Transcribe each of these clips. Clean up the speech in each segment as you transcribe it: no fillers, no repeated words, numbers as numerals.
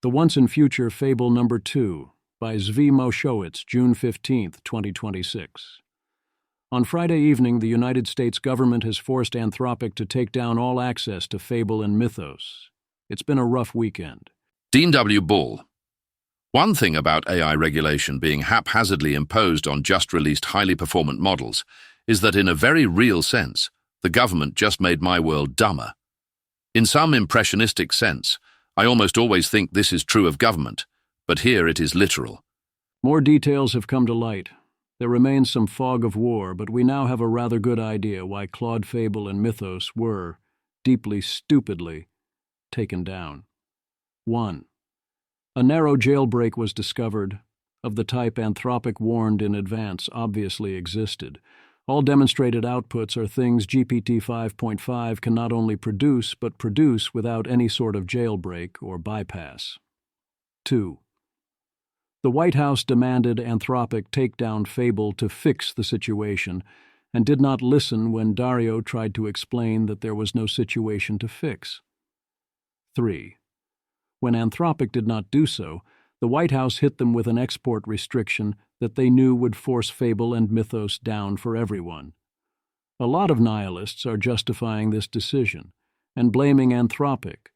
The Once and Future Fable Number 2 by Zvi Moshowitz, June 15, 2026. On Friday evening, the United States government has forced Anthropic to take down all access to Fable and Mythos. It's been a rough weekend. Dean W. Ball. One thing about AI regulation being haphazardly imposed on just-released highly performant models is that in a very real sense, the government just made my world dumber. In some impressionistic sense, I almost always think this is true of government, but here it is literal. More details have come to light. There remains some fog of war, but we now have a rather good idea why Claude Fable and Mythos were, deeply stupidly, taken down. 1. A narrow jailbreak was discovered, of the type Anthropic warned in advance obviously existed. All demonstrated outputs are things GPT 5.5 can not only produce, but produce without any sort of jailbreak or bypass. 2. The White House demanded Anthropic take down Fable to fix the situation, and did not listen when Dario tried to explain that there was no situation to fix. 3. When Anthropic did not do so, the White House hit them with an export restriction that they knew would force Fable and Mythos down for everyone. A lot of nihilists are justifying this decision and blaming Anthropic,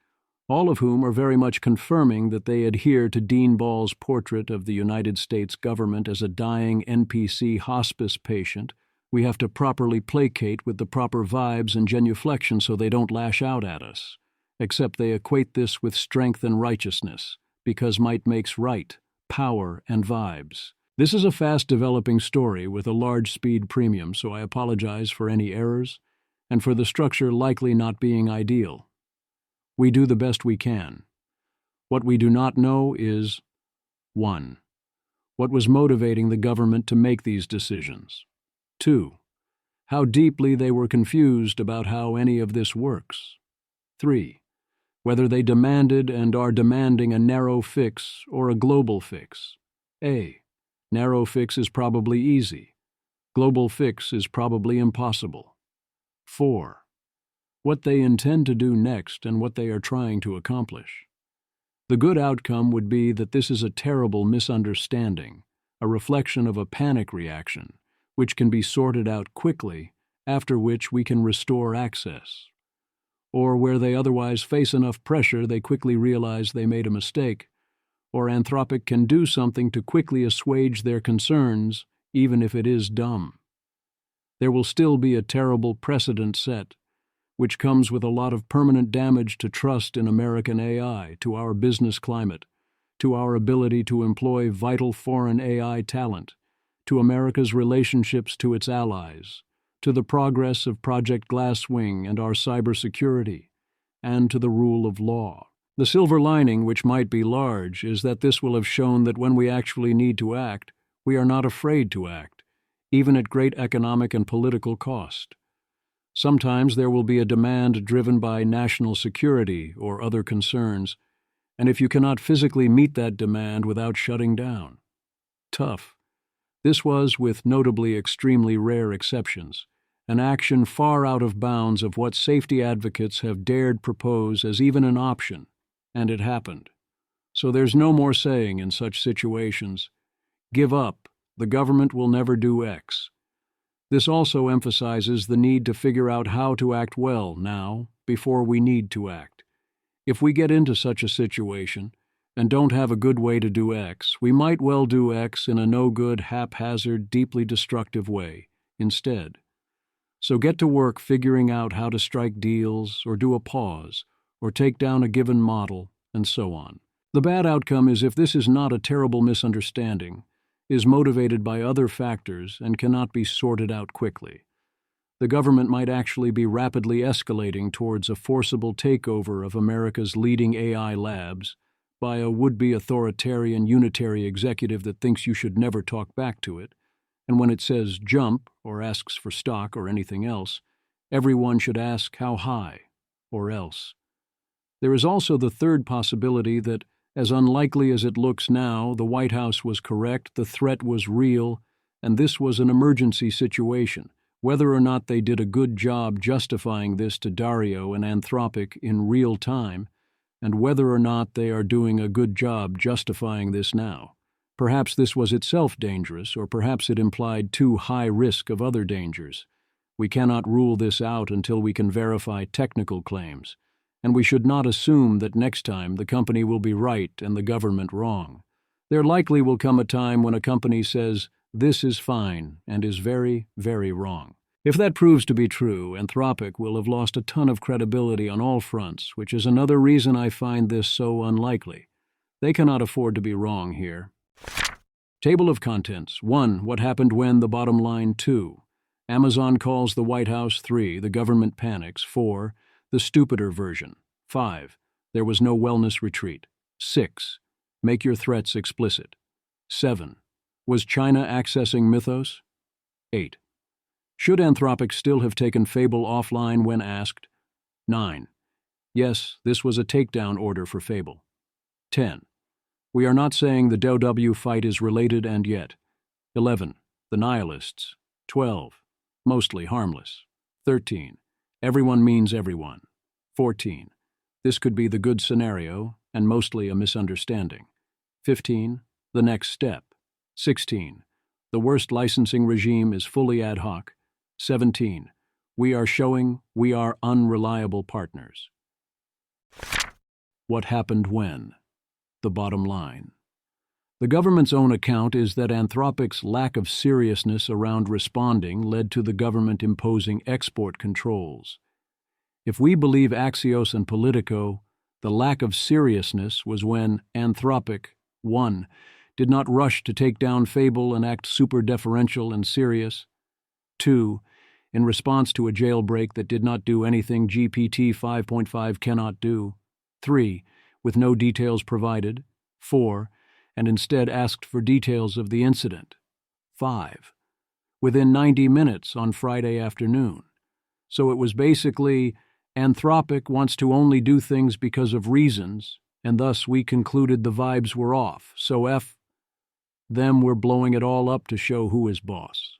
all of whom are very much confirming that they adhere to Dean Ball's portrait of the United States government as a dying NPC hospice patient we have to properly placate with the proper vibes and genuflection so they don't lash out at us, except they equate this with strength and righteousness, because might makes right, power, and vibes. This is a fast-developing story with a large speed premium, so I apologize for any errors, and for the structure likely not being ideal. We do the best we can. What we do not know is 1. What was motivating the government to make these decisions? 2. How deeply they were confused about how any of this works? 3. Whether they demanded and are demanding a narrow fix or a global fix. A. Narrow fix is probably easy. Global fix is probably impossible. 4. What they intend to do next and what they are trying to accomplish. The good outcome would be that this is a terrible misunderstanding, a reflection of a panic reaction, which can be sorted out quickly, after which we can restore access. Or where they otherwise face enough pressure they quickly realize they made a mistake, or Anthropic can do something to quickly assuage their concerns, even if it is dumb. There will still be a terrible precedent set, which comes with a lot of permanent damage to trust in American AI, to our business climate, to our ability to employ vital foreign AI talent, to America's relationships to its allies, to the progress of Project Glasswing and our cybersecurity, and to the rule of law. The silver lining, which might be large, is that this will have shown that when we actually need to act, we are not afraid to act, even at great economic and political cost. Sometimes there will be a demand driven by national security or other concerns, and if you cannot physically meet that demand without shutting down. Tough. This was, with notably extremely rare exceptions, an action far out of bounds of what safety advocates have dared propose as even an option, and it happened. So there's no more saying in such situations, give up, the government will never do X. This also emphasizes the need to figure out how to act well now, before we need to act. If we get into such a situation, and don't have a good way to do X, we might well do X in a no-good, haphazard, deeply destructive way, instead. So get to work figuring out how to strike deals, or do a pause, or take down a given model, and so on. The bad outcome is if this is not a terrible misunderstanding, is motivated by other factors and cannot be sorted out quickly. The government might actually be rapidly escalating towards a forcible takeover of America's leading AI labs by a would-be authoritarian unitary executive that thinks you should never talk back to it, and when it says jump or asks for stock or anything else, everyone should ask how high, or else. There is also the third possibility that, as unlikely as it looks now, the White House was correct, the threat was real, and this was an emergency situation. Whether or not they did a good job justifying this to Dario and Anthropic in real time, and whether or not they are doing a good job justifying this now. Perhaps this was itself dangerous, or perhaps it implied too high risk of other dangers. We cannot rule this out until we can verify technical claims, and we should not assume that next time the company will be right and the government wrong. There likely will come a time when a company says, "This is fine," and is very, very wrong. If that proves to be true, Anthropic will have lost a ton of credibility on all fronts, which is another reason I find this so unlikely. They cannot afford to be wrong here. Table of contents. 1. What happened when? The bottom line. 2. Amazon calls the White House. 3. The government panics. 4. The stupider version. 5. There was no wellness retreat. 6. Make your threats explicit. 7. Was China accessing Mythos? 8. Should Anthropic still have taken Fable offline when asked? 9. Yes, this was a takedown order for Fable. 10. We are not saying the DoW fight is related and yet. 11. The Nihilists. 12. Mostly harmless. 13. Everyone means everyone. 14. This could be the good scenario and mostly a misunderstanding. 15. The next step. 16. The worst licensing regime is fully ad hoc. 17. We are showing we are unreliable partners. What happened when? The bottom line. The government's own account is that Anthropic's lack of seriousness around responding led to the government imposing export controls. If we believe Axios and Politico, the lack of seriousness was when Anthropic, 1. Did not rush to take down Fable and act super deferential and serious. 2. In response to a jailbreak that did not do anything GPT 5.5 cannot do. 3. With no details provided. 4. And instead asked for details of the incident. 5. Within 90 minutes on Friday afternoon. So it was basically, Anthropic wants to only do things because of reasons, and thus we concluded the vibes were off, so them we're blowing it all up to show who is boss.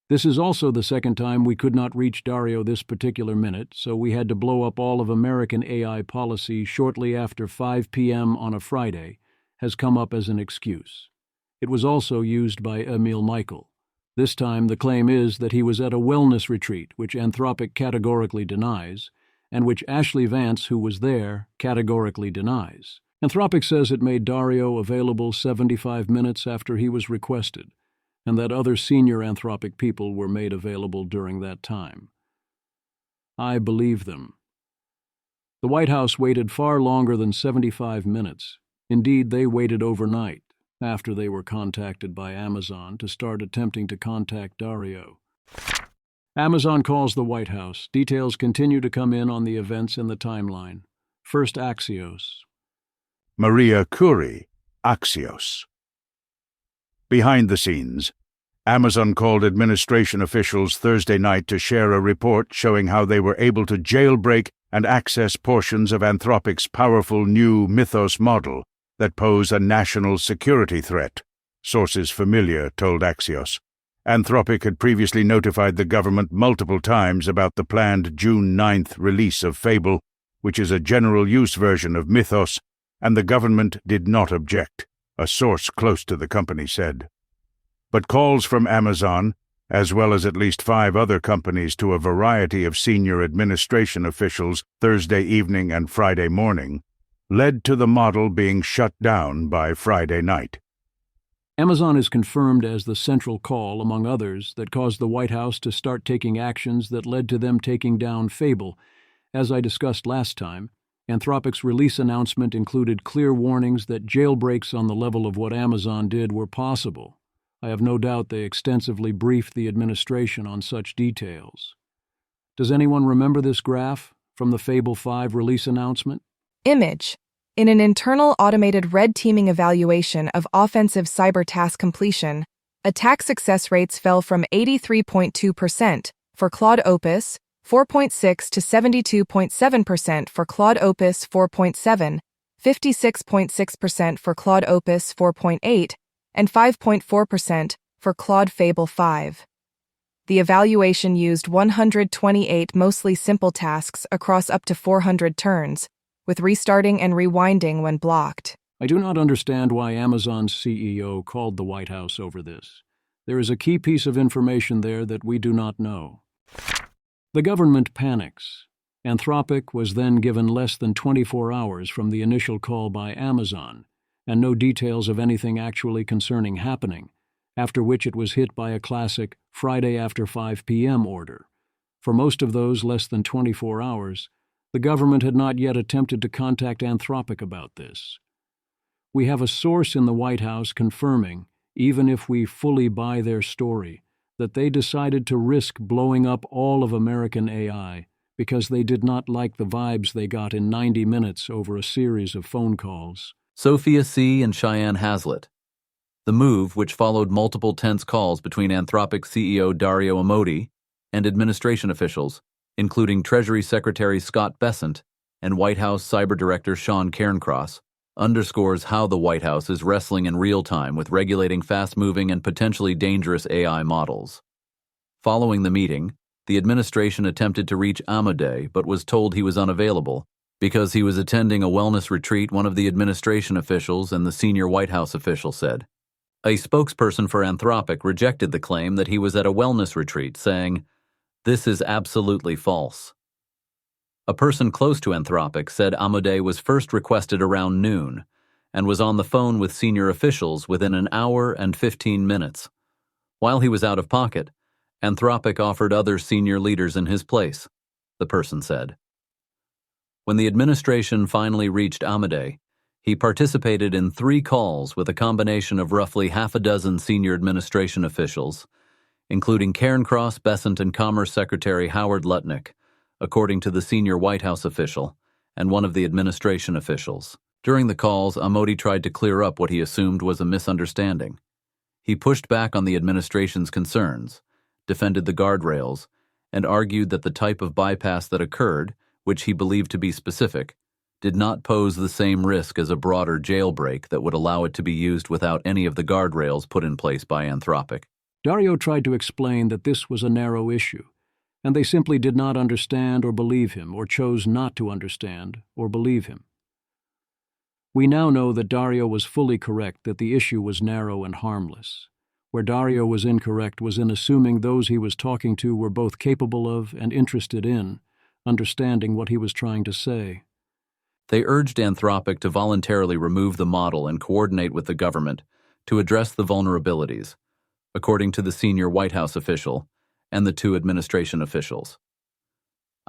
This is also the second time we could not reach Dario this particular minute, so we had to blow up all of American AI policy shortly after 5 p.m. on a Friday, has come up as an excuse. It was also used by Emil Michael. This time the claim is that he was at a wellness retreat, which Anthropic categorically denies, and which Ashley Vance, who was there, categorically denies. Anthropic says it made Dario available 75 minutes after he was requested, and that other senior Anthropic people were made available during that time. I believe them. The White House waited far longer than 75 minutes. Indeed, they waited overnight, after they were contacted by Amazon, to start attempting to contact Dario. Amazon calls the White House. Details continue to come in on the events in the timeline. First, Axios. Maria Curie, Axios. Behind the scenes, Amazon called administration officials Thursday night to share a report showing how they were able to jailbreak and access portions of Anthropic's powerful new Mythos model that pose a national security threat, sources familiar told Axios. Anthropic had previously notified the government multiple times about the planned June 9th release of Fable, which is a general-use version of Mythos, and the government did not object, a source close to the company said. But calls from Amazon, as well as at least 5 other companies to a variety of senior administration officials Thursday evening and Friday morning, led to the model being shut down by Friday night. Amazon is confirmed as the central call, among others, that caused the White House to start taking actions that led to them taking down Fable. As I discussed last time, Anthropic's release announcement included clear warnings that jailbreaks on the level of what Amazon did were possible. I have no doubt they extensively briefed the administration on such details. Does anyone remember this graph from the Fable 5 release announcement? Image. In an internal automated red teaming evaluation of offensive cyber task completion, attack success rates fell from 83.2% for Claude Opus 4.6 to 72.7% for Claude Opus 4.7, 56.6% for Claude Opus 4.8, and 5.4% for Claude Fable 5. The evaluation used 128 mostly simple tasks across up to 400 turns, with restarting and rewinding when blocked. I do not understand why Amazon's CEO called the White House over this. There is a key piece of information there that we do not know. The government panics. Anthropic was then given less than 24 hours from the initial call by Amazon, and no details of anything actually concerning happening, after which it was hit by a classic Friday after 5 p.m. order. For most of those less than 24 hours, the government had not yet attempted to contact Anthropic about this. We have a source in the White House confirming, even if we fully buy their story, that they decided to risk blowing up all of American AI because they did not like the vibes they got in 90 minutes over a series of phone calls. Sophia C. and Cheyenne Hazlitt. The move, which followed multiple tense calls between Anthropic CEO Dario Amodei and administration officials, including Treasury Secretary Scott Bessent and White House Cyber Director Sean Cairncross, underscores how the White House is wrestling in real time with regulating fast-moving and potentially dangerous AI models. Following the meeting, the administration attempted to reach Amodei but was told he was unavailable because he was attending a wellness retreat, one of the administration officials and the senior White House official said. A spokesperson for Anthropic rejected the claim that he was at a wellness retreat, saying, "This is absolutely false." A person close to Anthropic said Amodei was first requested around noon and was on the phone with senior officials within an hour and 15 minutes. While he was out of pocket, Anthropic offered other senior leaders in his place, the person said. When the administration finally reached Amodei, he participated in 3 calls with a combination of roughly half a dozen senior administration officials, including Cairncross, Bessent, and Commerce Secretary Howard Lutnick, according to the senior White House official and one of the administration officials. During the calls, Amodei tried to clear up what he assumed was a misunderstanding. He pushed back on the administration's concerns, defended the guardrails, and argued that the type of bypass that occurred, which he believed to be specific, did not pose the same risk as a broader jailbreak that would allow it to be used without any of the guardrails put in place by Anthropic. Dario tried to explain that this was a narrow issue, and they simply did not understand or believe him, or chose not to understand or believe him. We now know that Dario was fully correct that the issue was narrow and harmless. Where Dario was incorrect was in assuming those he was talking to were both capable of and interested in understanding what he was trying to say. They urged Anthropic to voluntarily remove the model and coordinate with the government to address the vulnerabilities, according to the senior White House official and the 2 administration officials.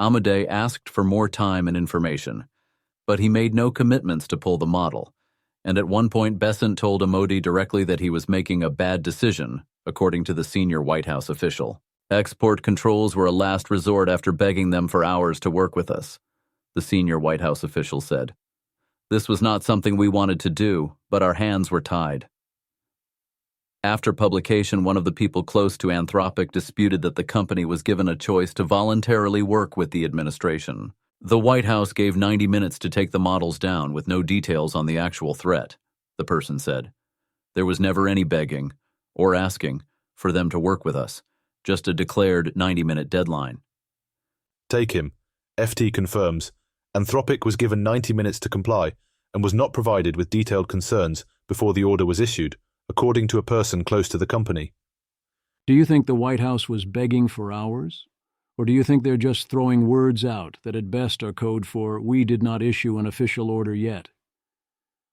Amodei asked for more time and information, but he made no commitments to pull the model, and at one point Bessent told Amodei directly that he was making a bad decision, according to the senior White House official. Export controls were a last resort after begging them for hours to work with us, the senior White House official said. This was not something we wanted to do, but our hands were tied. After publication, one of the people close to Anthropic disputed that the company was given a choice to voluntarily work with the administration. The White House gave 90 minutes to take the models down with no details on the actual threat, the person said. There was never any begging or asking for them to work with us, just a declared 90-minute deadline. Take him. FT confirms. Anthropic was given 90 minutes to comply and was not provided with detailed concerns before the order was issued, according to a person close to the company. Do you think the White House was begging for hours? Or do you think they're just throwing words out that at best are code for "we did not issue an official order yet"?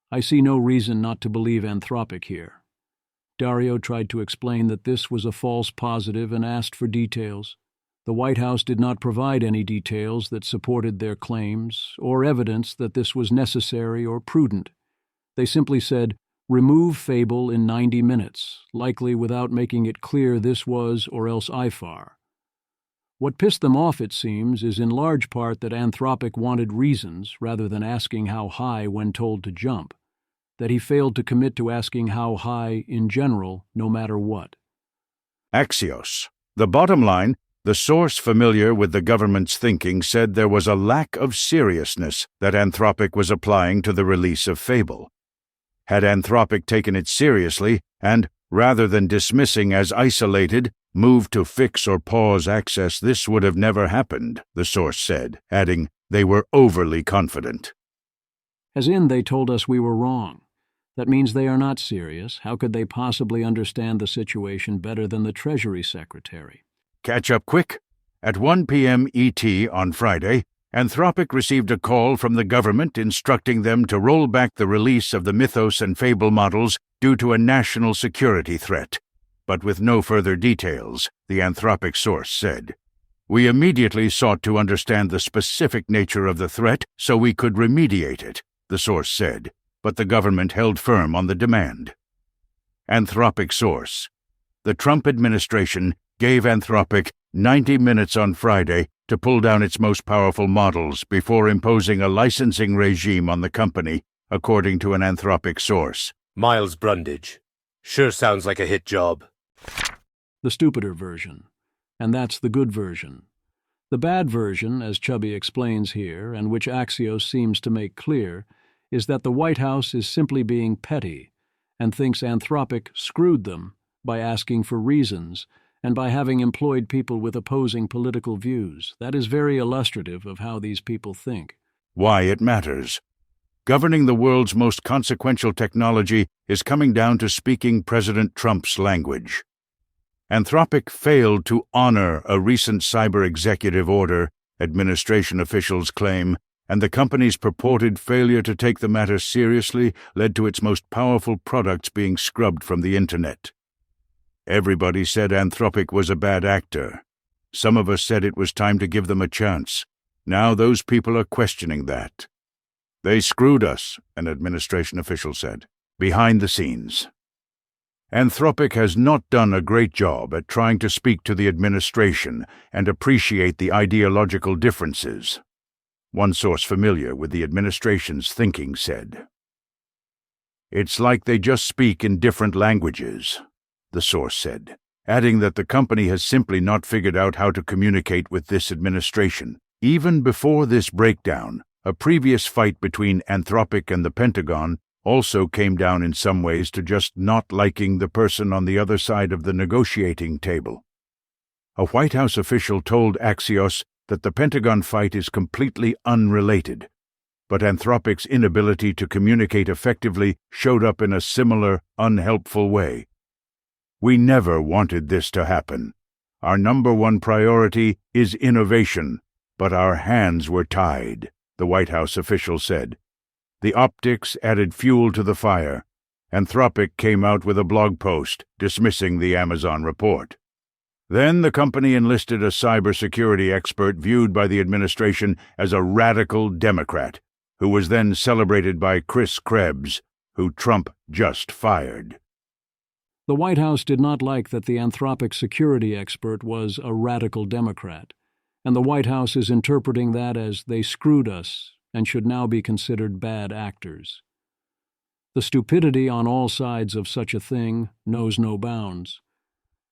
I see no reason not to believe Anthropic here. Dario tried to explain that this was a false positive and asked for details. The White House did not provide any details that supported their claims or evidence that this was necessary or prudent. They simply said, "Remove Fable in 90 minutes, likely without making it clear this was or else IFAR. What pissed them off, it seems, is in large part that Anthropic wanted reasons rather than asking how high when told to jump, that he failed to commit to asking how high in general, no matter what. Axios. The bottom line, the source familiar with the government's thinking said there was a lack of seriousness that Anthropic was applying to the release of Fable. Had Anthropic taken it seriously and, rather than dismissing as isolated, moved to fix or pause access, this would have never happened, the source said, adding, they were overly confident. As in, they told us we were wrong. That means they are not serious. How could they possibly understand the situation better than the Treasury Secretary? Catch up quick. At 1 p.m. ET on Friday, Anthropic received a call from the government instructing them to roll back the release of the Mythos and Fable models due to a national security threat, but with no further details, the Anthropic source said. We immediately sought to understand the specific nature of the threat so we could remediate it, the source said, but the government held firm on the demand. Anthropic source. The Trump administration gave Anthropic 90 minutes on Friday to pull down its most powerful models before imposing a licensing regime on the company, according to an Anthropic source. Miles Brundage. Sure sounds like a hit job. The stupider version. And that's the good version. The bad version, as Chubby explains here, and which Axios seems to make clear, is that the White House is simply being petty and thinks Anthropic screwed them by asking for reasons and by having employed people with opposing political views. That is very illustrative of how these people think. Why it matters. Governing the world's most consequential technology is coming down to speaking President Trump's language. Anthropic failed to honor a recent cyber executive order, administration officials claim, and the company's purported failure to take the matter seriously led to its most powerful products being scrubbed from the Internet. Everybody said Anthropic was a bad actor. Some of us said it was time to give them a chance. Now those people are questioning that. They screwed us, an administration official said, behind the scenes. Anthropic has not done a great job at trying to speak to the administration and appreciate the ideological differences. One source familiar with the administration's thinking said. It's like they just speak in different languages, the source said, adding that the company has simply not figured out how to communicate with this administration. Even before this breakdown, a previous fight between Anthropic and the Pentagon also came down in some ways to just not liking the person on the other side of the negotiating table. A White House official told Axios that the Pentagon fight is completely unrelated, but Anthropic's inability to communicate effectively showed up in a similar, unhelpful way. We never wanted this to happen. Our number one priority is innovation, but our hands were tied, the White House official said. The optics added fuel to the fire. Anthropic came out with a blog post dismissing the Amazon report. Then the company enlisted a cybersecurity expert viewed by the administration as a radical Democrat, who was then celebrated by Chris Krebs, who Trump just fired. The White House did not like that the Anthropic security expert was a radical Democrat, and the White House is interpreting that as they screwed us and should now be considered bad actors. The stupidity on all sides of such a thing knows no bounds.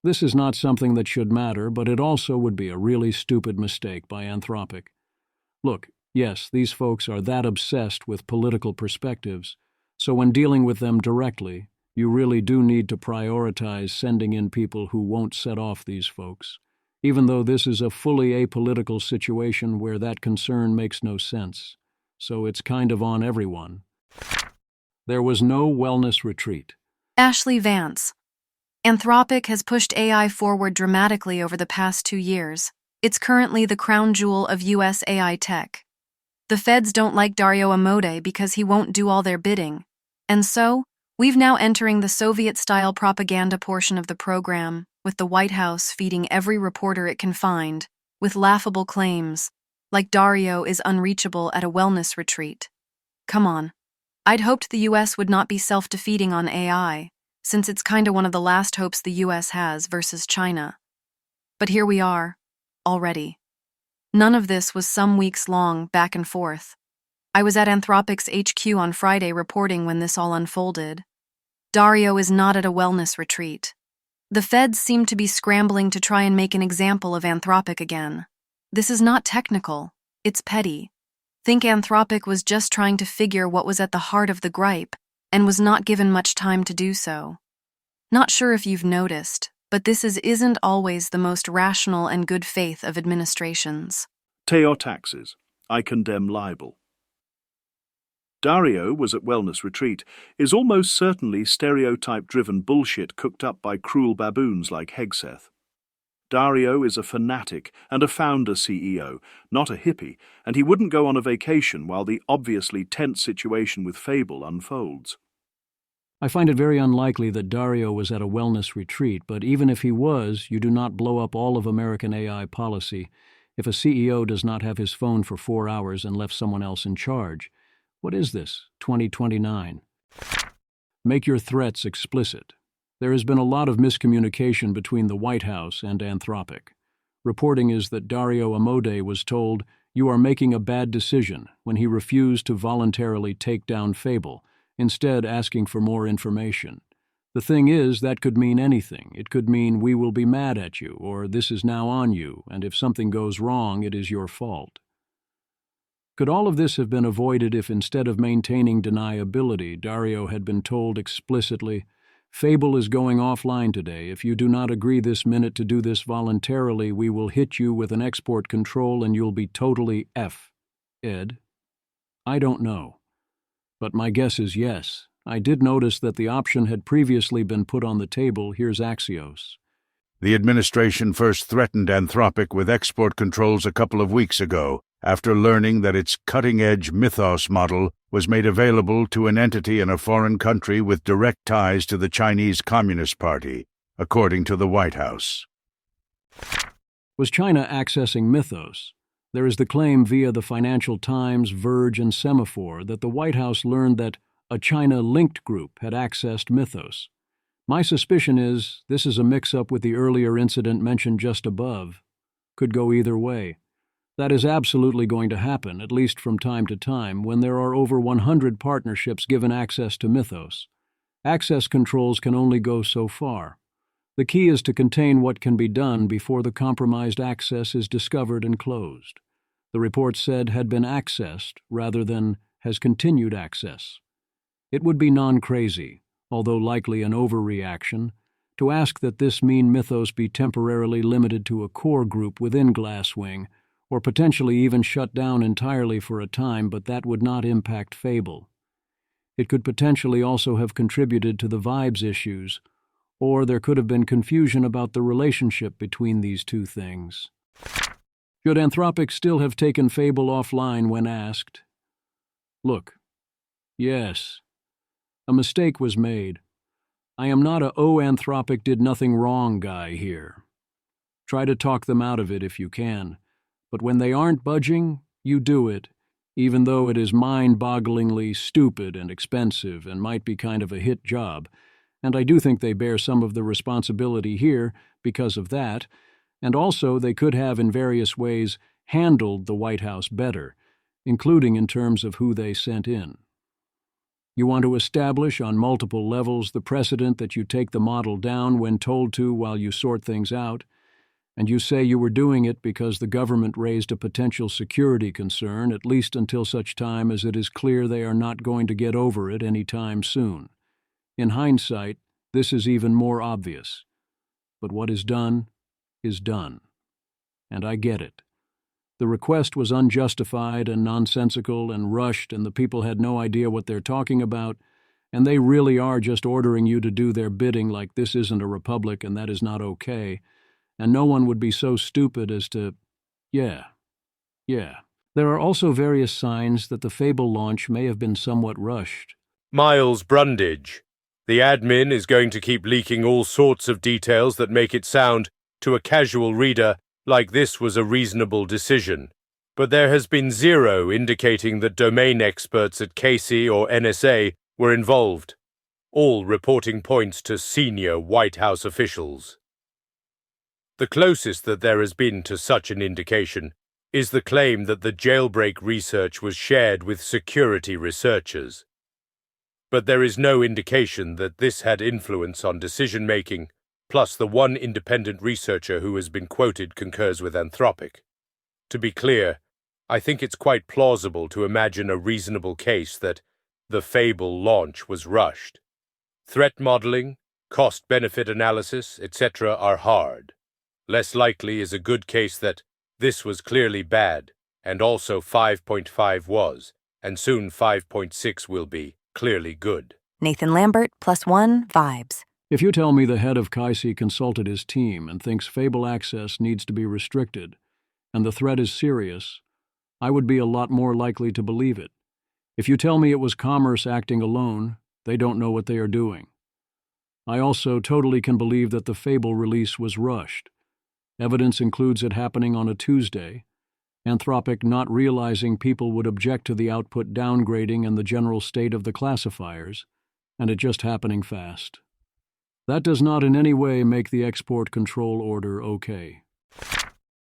This is not something that should matter, but it also would be a really stupid mistake by Anthropic. Look, yes, these folks are that obsessed with political perspectives, so when dealing with them directly, you really do need to prioritize sending in people who won't set off these folks, even though this is a fully apolitical situation where that concern makes no sense. So it's kind of on everyone. There was no wellness retreat. Ashley Vance. Anthropic has pushed AI forward dramatically over the past 2 years. It's currently the crown jewel of U.S. AI tech. The feds don't like Dario Amodei because he won't do all their bidding. And so, we've now entering the Soviet-style propaganda portion of the program, with the White House feeding every reporter it can find, with laughable claims, like Dario is unreachable at a wellness retreat. Come on. I'd hoped the U.S. would not be self-defeating on AI, since it's kinda one of the last hopes the U.S. has versus China. But here we are, already. None of this was some weeks long back and forth. I was at Anthropic's HQ on Friday reporting when this all unfolded. Dario is not at a wellness retreat. The feds seem to be scrambling to try and make an example of Anthropic again. This is not technical, it's petty. Think Anthropic was just trying to figure what was at the heart of the gripe and was not given much time to do so. Not sure if you've noticed, but this isn't always the most rational and good faith of administrations. Pay your taxes. I condemn libel. Dario was at wellness retreat is almost certainly stereotype-driven bullshit cooked up by cruel baboons like Hegseth. Dario is a fanatic and a founder CEO, not a hippie, and he wouldn't go on a vacation while the obviously tense situation with Fable unfolds. I find it very unlikely that Dario was at a wellness retreat, but even if he was, you do not blow up all of American AI policy if a CEO does not have his phone for 4 hours and left someone else in charge. What is this, 2029? Make your threats explicit. There has been a lot of miscommunication between the White House and Anthropic. Reporting is that Dario Amodei was told, "You are making a bad decision," when he refused to voluntarily take down Fable, instead asking for more information. The thing is, that could mean anything. It could mean, "We will be mad at you," or "This is now on you, and if something goes wrong, it is your fault." Could all of this have been avoided if instead of maintaining deniability, Dario had been told explicitly, "Fable is going offline today. If you do not agree this minute to do this voluntarily, we will hit you with an export control and you'll be totally Ed? I don't know. But my guess is yes. I did notice that the option had previously been put on the table. Here's Axios. The administration first threatened Anthropic with export controls a couple of weeks ago, after learning that its cutting-edge Mythos model was made available to an entity in a foreign country with direct ties to the Chinese Communist Party, according to the White House. Was China accessing Mythos? There is the claim via the Financial Times, Verge, and Semaphore that the White House learned that a China-linked group had accessed Mythos. My suspicion is this is a mix-up with the earlier incident mentioned just above. Could go either way. That is absolutely going to happen, at least from time to time, when there are over 100 partnerships given access to Mythos. Access controls can only go so far. The key is to contain what can be done before the compromised access is discovered and closed. The report said had been accessed rather than has continued access. It would be non-crazy, although likely an overreaction, to ask that this mean Mythos be temporarily limited to a core group within Glasswing, or potentially even shut down entirely for a time, but that would not impact Fable. It could potentially also have contributed to the vibes issues, or there could have been confusion about the relationship between these two things. Should Anthropic still have taken Fable offline when asked? Look, yes, a mistake was made. I am not a Anthropic did nothing wrong guy here. Try to talk them out of it if you can. But when they aren't budging, you do it, even though it is mind-bogglingly stupid and expensive and might be kind of a hit job. And I do think they bear some of the responsibility here because of that, and also they could have in various ways handled the White House better, including in terms of who they sent in. You want to establish on multiple levels the precedent that you take the model down when told to while you sort things out, and you say you were doing it because the government raised a potential security concern, at least until such time as it is clear they are not going to get over it any time soon. In hindsight, this is even more obvious. But what is done, and I get it. The request was unjustified and nonsensical and rushed, and the people had no idea what they're talking about, and they really are just ordering you to do their bidding like this isn't a republic and that is not okay. And no one would be so stupid as to, yeah. There are also various signs that the Fable launch may have been somewhat rushed. Miles Brundage. The admin is going to keep leaking all sorts of details that make it sound, to a casual reader, like this was a reasonable decision. But there has been zero indicating that domain experts at Casey or NSA were involved. All reporting points to senior White House officials. The closest that there has been to such an indication is the claim that the jailbreak research was shared with security researchers. But there is no indication that this had influence on decision-making, plus the one independent researcher who has been quoted concurs with Anthropic. To be clear, I think it's quite plausible to imagine a reasonable case that the Fable launch was rushed. Threat modeling, cost-benefit analysis, etc. are hard. Less likely is a good case that this was clearly bad, and also 5.5 was, and soon 5.6 will be clearly good. Nathan Lambert, +1, vibes. If you tell me the head of Kaisi consulted his team and thinks Fable access needs to be restricted, and the threat is serious, I would be a lot more likely to believe it. If you tell me it was commerce acting alone, they don't know what they are doing. I also totally can believe that the Fable release was rushed. Evidence includes it happening on a Tuesday, Anthropic not realizing people would object to the output downgrading and the general state of the classifiers, and it just happening fast. That does not in any way make the export control order okay.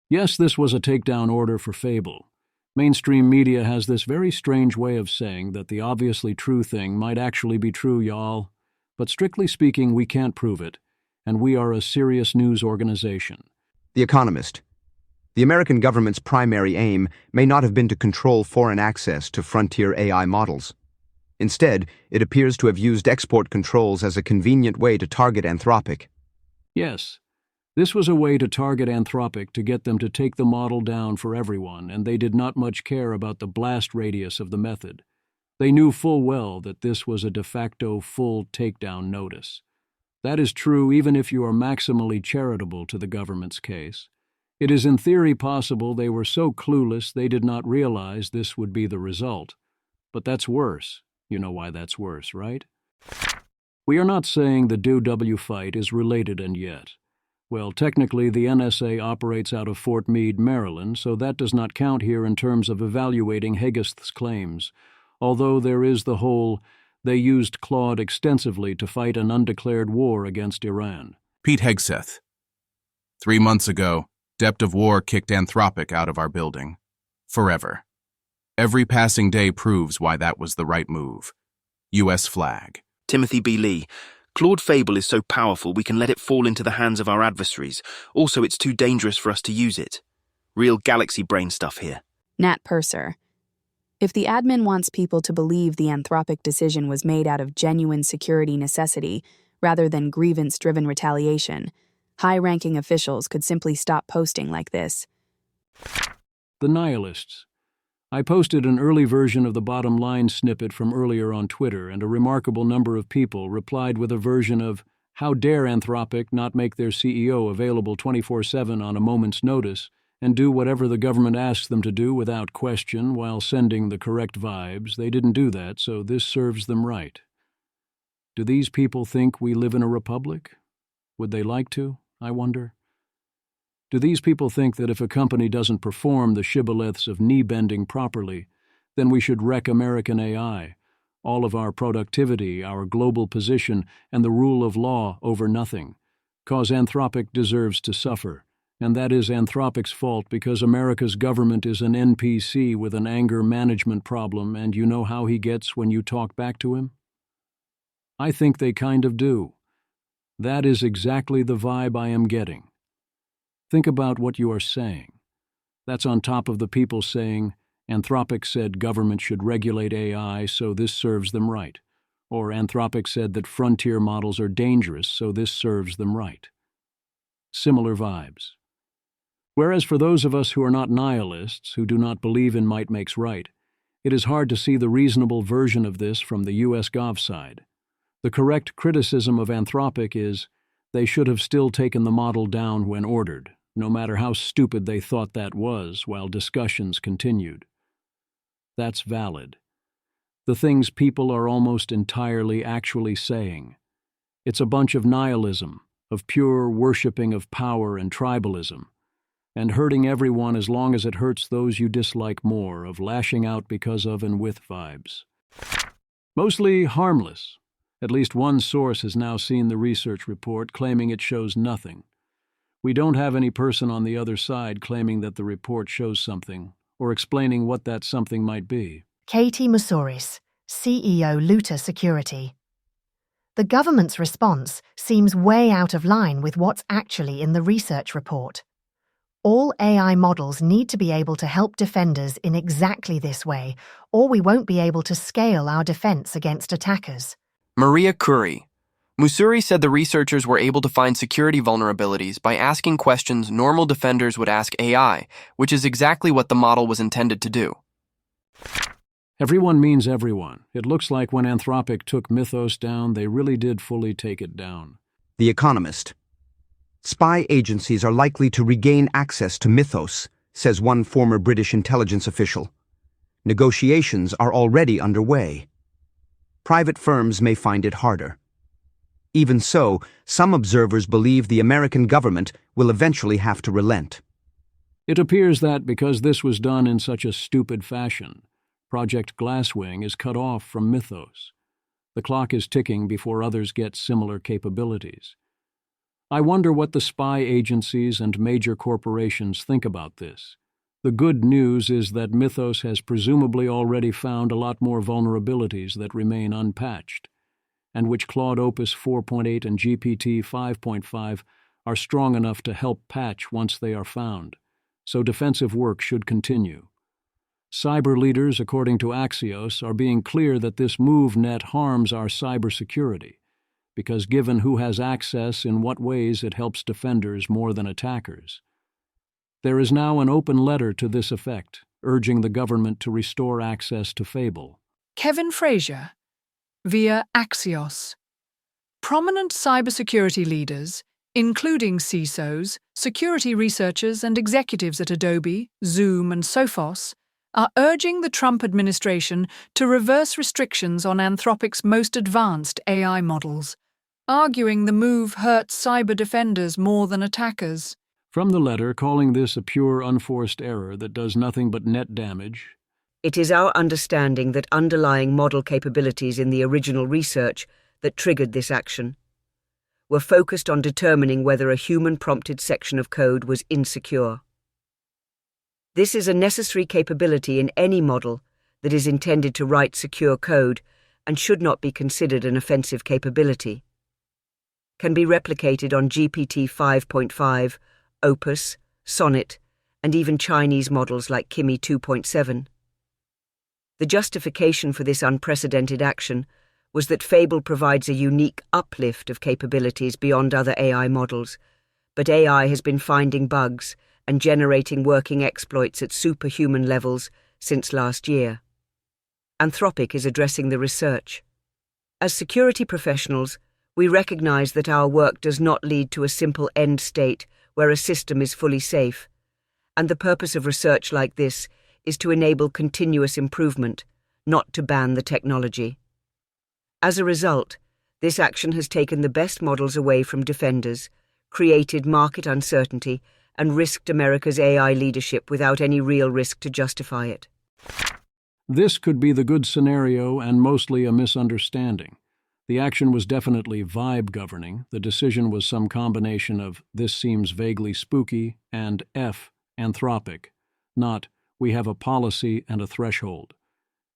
Yes, this was a takedown order for Fable. Mainstream media has this very strange way of saying that the obviously true thing might actually be true, y'all. But strictly speaking, we can't prove it, and we are a serious news organization. The Economist. The American government's primary aim may not have been to control foreign access to frontier AI models. Instead, it appears to have used export controls as a convenient way to target Anthropic. Yes, this was a way to target Anthropic to get them to take the model down for everyone, and they did not much care about the blast radius of the method. They knew full well that this was a de facto full takedown notice. That is true even if you are maximally charitable to the government's case. It is in theory possible they were so clueless they did not realize this would be the result. But that's worse. You know why that's worse, right? We are not saying the DoW fight is related and yet. Well, technically the NSA operates out of Fort Meade, Maryland, so that does not count here in terms of evaluating Hegest's claims, although there is the whole, they used Claude extensively to fight an undeclared war against Iran. Pete Hegseth. 3 months ago, Depth of War kicked Anthropic out of our building. Forever. Every passing day proves why that was the right move. U.S. flag. Timothy B. Lee. Claude Fable is so powerful we can let it fall into the hands of our adversaries. Also, it's too dangerous for us to use it. Real galaxy brain stuff here. Nat Purser. If the admin wants people to believe the Anthropic decision was made out of genuine security necessity rather than grievance-driven retaliation, high-ranking officials could simply stop posting like this. The Nihilists. I posted an early version of the bottom line snippet from earlier on Twitter, and a remarkable number of people replied with a version of, "How dare Anthropic not make their CEO available 24/7 on a moment's notice and do whatever the government asks them to do without question while sending the correct vibes. They didn't do that, so this serves them right." Do these people think we live in a republic? Would they like to, I wonder? Do these people think that if a company doesn't perform the shibboleths of knee-bending properly, then we should wreck American AI, all of our productivity, our global position, and the rule of law over nothing, cause Anthropic deserves to suffer, and that is Anthropic's fault because America's government is an NPC with an anger management problem, and you know how he gets when you talk back to him? I think they kind of do. That is exactly the vibe I am getting. Think about what you are saying. That's on top of the people saying, Anthropic said government should regulate AI, so this serves them right. Or Anthropic said that frontier models are dangerous, so this serves them right. Similar vibes. Whereas for those of us who are not nihilists, who do not believe in might makes right, it is hard to see the reasonable version of this from the US Gov side. The correct criticism of Anthropic is, they should have still taken the model down when ordered, no matter how stupid they thought that was, while discussions continued. That's valid. The things people are almost entirely actually saying. It's a bunch of nihilism, of pure worshipping of power and tribalism, and hurting everyone as long as it hurts those you dislike more, of lashing out because of and with vibes. Mostly harmless. At least one source has now seen the research report, claiming it shows nothing. We don't have any person on the other side claiming that the report shows something, or explaining what that something might be. Katie Moussouris, CEO Luta Security. The government's response seems way out of line with what's actually in the research report. All AI models need to be able to help defenders in exactly this way, or we won't be able to scale our defense against attackers. Maria Curie. Moussouris said the researchers were able to find security vulnerabilities by asking questions normal defenders would ask AI, which is exactly what the model was intended to do. Everyone means everyone. It looks like when Anthropic took Mythos down, they really did fully take it down. The Economist. Spy agencies are likely to regain access to Mythos, says one former British intelligence official. Negotiations are already underway. Private firms may find it harder. Even so, some observers believe the American government will eventually have to relent. It appears that because this was done in such a stupid fashion, Project Glasswing is cut off from Mythos. The clock is ticking before others get similar capabilities. I wonder what the spy agencies and major corporations think about this. The good news is that Mythos has presumably already found a lot more vulnerabilities that remain unpatched, and which Claude Opus 4.8 and GPT 5.5 are strong enough to help patch once they are found, so defensive work should continue. Cyber leaders, according to Axios, are being clear that this move net harms our cybersecurity, because given who has access, in what ways it helps defenders more than attackers. There is now an open letter to this effect, urging the government to restore access to Fable. Kevin Frazier, via Axios. Prominent cybersecurity leaders, including CISOs, security researchers, and executives at Adobe, Zoom, and Sophos, are urging the Trump administration to reverse restrictions on Anthropic's most advanced AI models, arguing the move hurts cyber defenders more than attackers. From the letter, calling this a pure unforced error that does nothing but net damage. It is our understanding that underlying model capabilities in the original research that triggered this action were focused on determining whether a human-prompted section of code was insecure. This is a necessary capability in any model that is intended to write secure code and should not be considered an offensive capability. Can be replicated on GPT 5.5, Opus, Sonnet, and even Chinese models like Kimi 2.7. The justification for this unprecedented action was that Fable provides a unique uplift of capabilities beyond other AI models, but AI has been finding bugs and generating working exploits at superhuman levels since last year. Anthropic is addressing the research. As security professionals, we recognize that our work does not lead to a simple end state where a system is fully safe, and the purpose of research like this is to enable continuous improvement, not to ban the technology. As a result, this action has taken the best models away from defenders, created market uncertainty, and risked America's AI leadership without any real risk to justify it. This could be the good scenario and mostly a misunderstanding. The action was definitely vibe governing. The decision was some combination of "this seems vaguely spooky" and F, Anthropic, not "we have a policy and a threshold."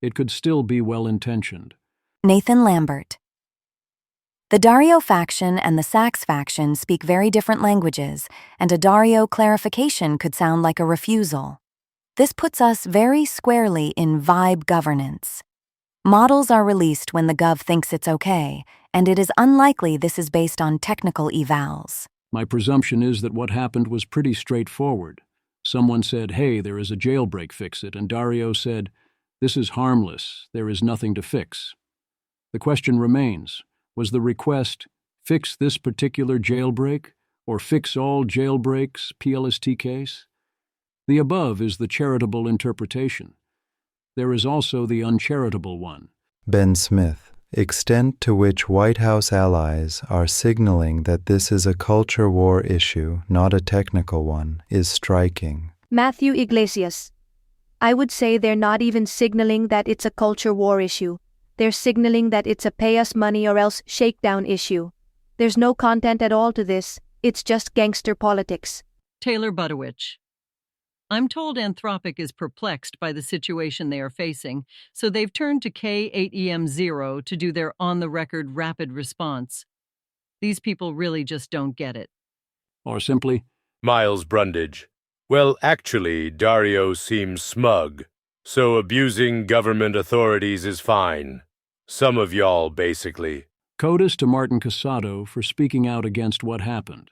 It could still be well-intentioned. Nathan Lambert. The Dario faction and the Sachs faction speak very different languages, and a Dario clarification could sound like a refusal. This puts us very squarely in vibe governance. Models are released when the Gov thinks it's okay, and it is unlikely this is based on technical evals. My presumption is that what happened was pretty straightforward. Someone said, "Hey, there is a jailbreak, fix it," and Dario said, "This is harmless, there is nothing to fix." The question remains, was the request, "Fix this particular jailbreak," or "Fix all jailbreaks, PLST case"? The above is the charitable interpretation. There is also the uncharitable one. Ben Smith. Extent to which White House allies are signaling that this is a culture war issue, not a technical one, is striking. Matthew Iglesias. I would say they're not even signaling that it's a culture war issue. They're signaling that it's a pay us money or else shakedown issue. There's no content at all to this. It's just gangster politics. Taylor Butowich. I'm told Anthropic is perplexed by the situation they are facing, so they've turned to K8EM0 to do their on-the-record rapid response. These people really just don't get it. Or simply, Miles Brundage. Well, actually, Dario seems smug, so abusing government authorities is fine. Some of y'all, basically. CODIS to Martin Casado for speaking out against what happened,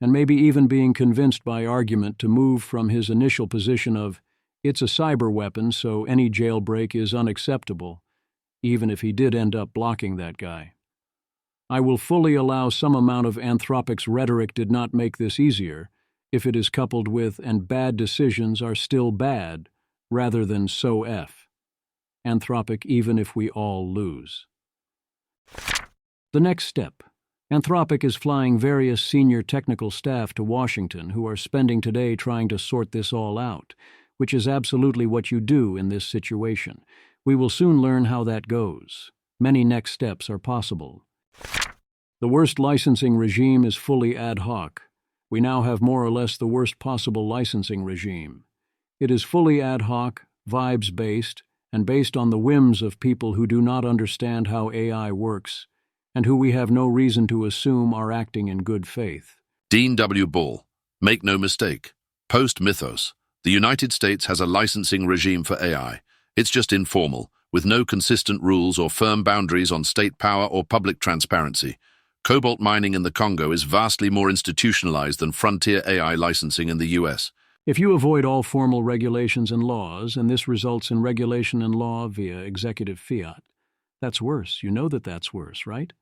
and maybe even being convinced by argument to move from his initial position of It's a cyber weapon, so any jailbreak is unacceptable, even if he did end up blocking that guy. I will fully allow some amount of Anthropic's rhetoric did not make this easier, if it is coupled with "and bad decisions are still bad," rather than "so F. Anthropic even if we all lose." The next step. Anthropic is flying various senior technical staff to Washington who are spending today trying to sort this all out, which is absolutely what you do in this situation. We will soon learn how that goes. Many next steps are possible. The worst licensing regime is fully ad hoc. We now have more or less the worst possible licensing regime. It is fully ad hoc, vibes-based, and based on the whims of people who do not understand how AI works, and who we have no reason to assume are acting in good faith. Dean W. Ball, make no mistake. Post-Mythos, the United States has a licensing regime for AI. It's just informal, with no consistent rules or firm boundaries on state power or public transparency. Cobalt mining in the Congo is vastly more institutionalized than frontier AI licensing in the US. If you avoid all formal regulations and laws, and this results in regulation and law via executive fiat, that's worse. You know that that's worse, right?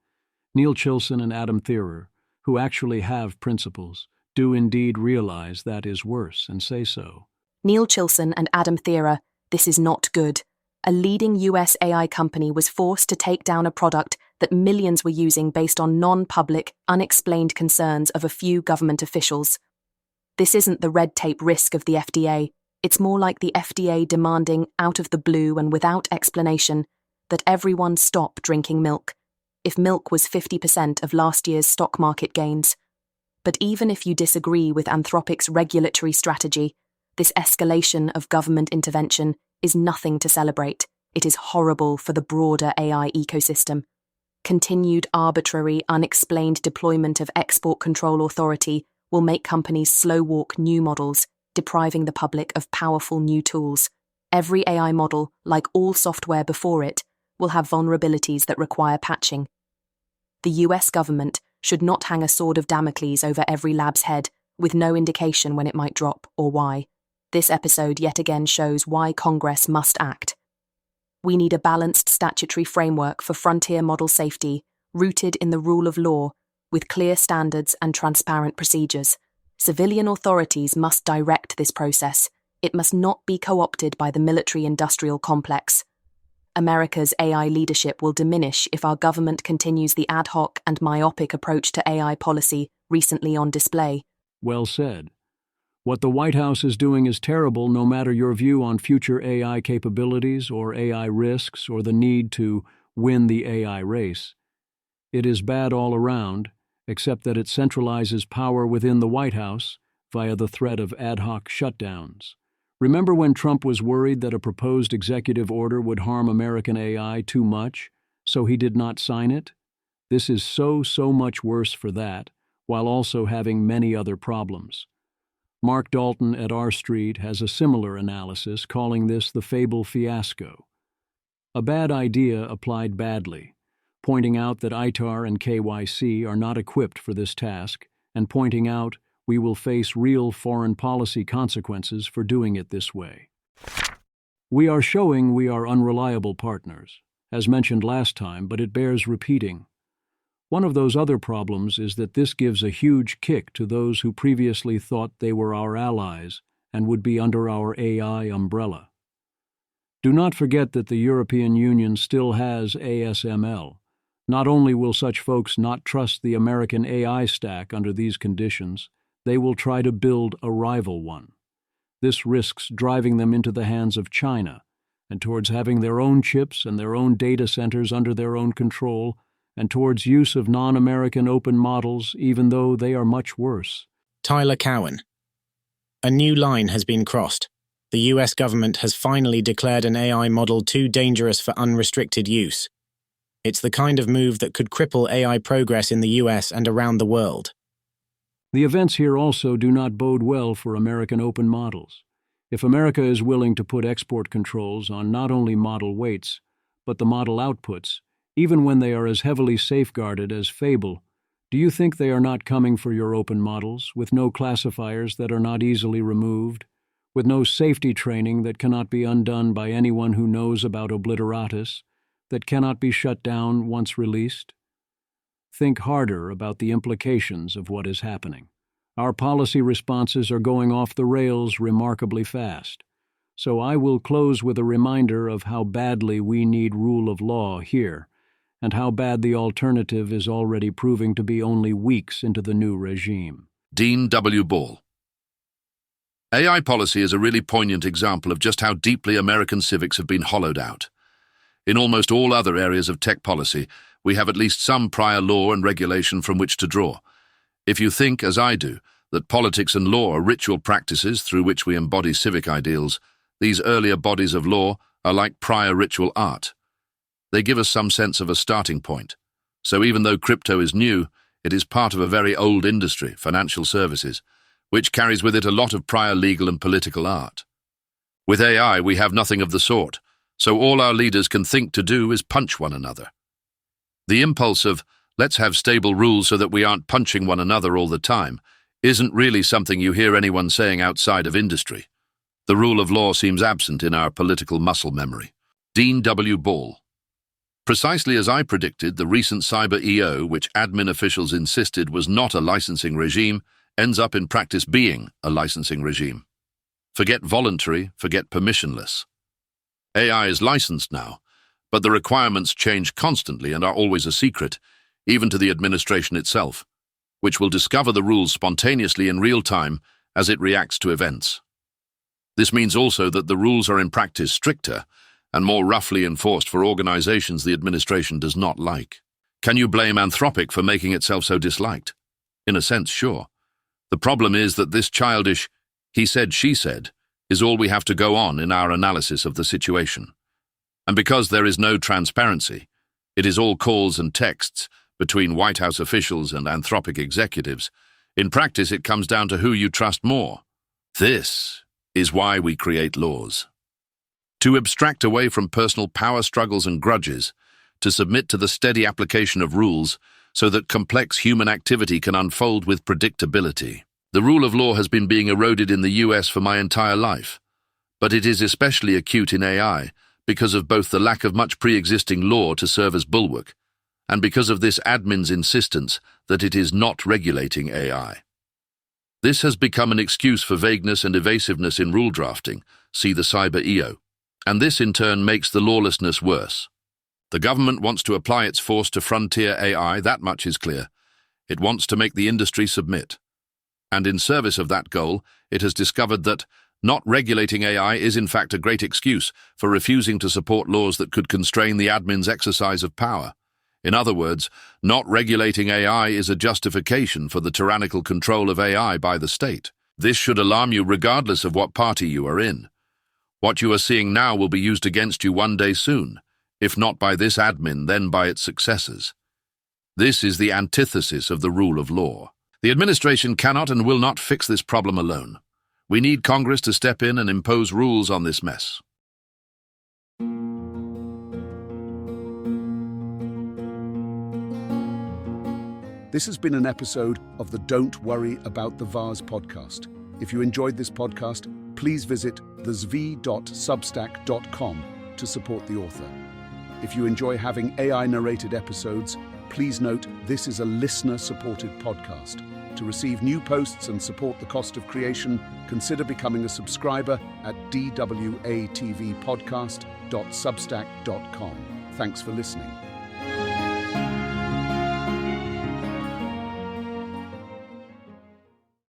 Neil Chilson and Adam Thierer, who actually have principles, do indeed realize that is worse and say so. Neil Chilson and Adam Thierer, this is not good. A leading US AI company was forced to take down a product that millions were using based on non-public, unexplained concerns of a few government officials. This isn't the red tape risk of the FDA. It's more like the FDA demanding, out of the blue and without explanation, that everyone stop drinking milk, if milk was 50% of last year's stock market gains. But even if you disagree with Anthropic's regulatory strategy, this escalation of government intervention is nothing to celebrate. It is horrible for the broader AI ecosystem. Continued arbitrary, unexplained deployment of export control authority will make companies slow-walk new models, depriving the public of powerful new tools. Every AI model, like all software before it, will have vulnerabilities that require patching. The US government should not hang a sword of Damocles over every lab's head, with no indication when it might drop or why. This episode yet again shows why Congress must act. We need a balanced statutory framework for frontier model safety, rooted in the rule of law, with clear standards and transparent procedures. Civilian authorities must direct this process. It must not be co-opted by the military-industrial complex. America's AI leadership will diminish if our government continues the ad hoc and myopic approach to AI policy recently on display. Well said. What the White House is doing is terrible no matter your view on future AI capabilities or AI risks or the need to win the AI race. It is bad all around, except that it centralizes power within the White House via the threat of ad hoc shutdowns. Remember when Trump was worried that a proposed executive order would harm American AI too much, so he did not sign it? This is so much worse for that, while also having many other problems. Mark Dalton at R Street has a similar analysis, calling this the Fable fiasco. A bad idea applied badly, pointing out that ITAR and KYC are not equipped for this task, and pointing out we will face real foreign policy consequences for doing it this way. We are showing we are unreliable partners, as mentioned last time, but it bears repeating. One of those other problems is that this gives a huge kick to those who previously thought they were our allies and would be under our AI umbrella. Do not forget that the European Union still has ASML. Not only will such folks not trust the American AI stack under these conditions, they will try to build a rival one. This risks driving them into the hands of China and towards having their own chips and their own data centers under their own control, and towards use of non-American open models, even though they are much worse. Tyler Cowen. A new line has been crossed. The US government has finally declared an AI model too dangerous for unrestricted use. It's the kind of move that could cripple AI progress in the US and around the world. The events here also do not bode well for American open models. If America is willing to put export controls on not only model weights, but the model outputs, even when they are as heavily safeguarded as Fable, do you think they are not coming for your open models, with no classifiers that are not easily removed, with no safety training that cannot be undone by anyone who knows about obliteratus, that cannot be shut down once released? Think harder about the implications of what is happening. Our policy responses are going off the rails remarkably fast. So I will close with a reminder of how badly we need rule of law here, and how bad the alternative is already proving to be only weeks into the new regime. Dean W. Ball. AI policy is a really poignant example of just how deeply American civics have been hollowed out. In almost all other areas of tech policy, we have at least some prior law and regulation from which to draw. If you think, as I do, that politics and law are ritual practices through which we embody civic ideals, these earlier bodies of law are like prior ritual art. They give us some sense of a starting point. So even though crypto is new, it is part of a very old industry, financial services, which carries with it a lot of prior legal and political art. With AI, we have nothing of the sort, so all our leaders can think to do is punch one another. The impulse of, let's have stable rules so that we aren't punching one another all the time, isn't really something you hear anyone saying outside of industry. The rule of law seems absent in our political muscle memory. Dean W. Ball. Precisely as I predicted, the recent cyber EO, which admin officials insisted was not a licensing regime, ends up in practice being a licensing regime. Forget voluntary, forget permissionless. AI is licensed now, but the requirements change constantly and are always a secret, even to the administration itself, which will discover the rules spontaneously in real time as it reacts to events. This means also that the rules are in practice stricter and more roughly enforced for organizations the administration does not like. Can you blame Anthropic for making itself so disliked? In a sense, sure. The problem is that this childish he said, she said is all we have to go on in our analysis of the situation. And because there is no transparency, it is all calls and texts between White House officials and Anthropic executives. In practice, it comes down to who you trust more. This is why we create laws. To abstract away from personal power struggles and grudges, to submit to the steady application of rules so that complex human activity can unfold with predictability. The rule of law has been being eroded in the US for my entire life, but it is especially acute in AI because of both the lack of much pre-existing law to serve as bulwark, and because of this admin's insistence that it is not regulating AI. This has become an excuse for vagueness and evasiveness in rule drafting, see the cyber EO, and this in turn makes the lawlessness worse. The government wants to apply its force to frontier AI, that much is clear. It wants to make the industry submit. And in service of that goal, it has discovered that not regulating AI is in fact a great excuse for refusing to support laws that could constrain the admin's exercise of power. In other words, not regulating AI is a justification for the tyrannical control of AI by the state. This should alarm you regardless of what party you are in. What you are seeing now will be used against you one day soon, if not by this admin, then by its successors. This is the antithesis of the rule of law. The administration cannot and will not fix this problem alone. We need Congress to step in and impose rules on this mess. This has been an episode of the Don't Worry About the Vase podcast. If you enjoyed this podcast, please visit thezv.substack.com to support the author. If you enjoy having AI-narrated episodes, please note this is a listener-supported podcast. To receive new posts and support the cost of creation, consider becoming a subscriber at dwatvpodcast.substack.com. Thanks for listening.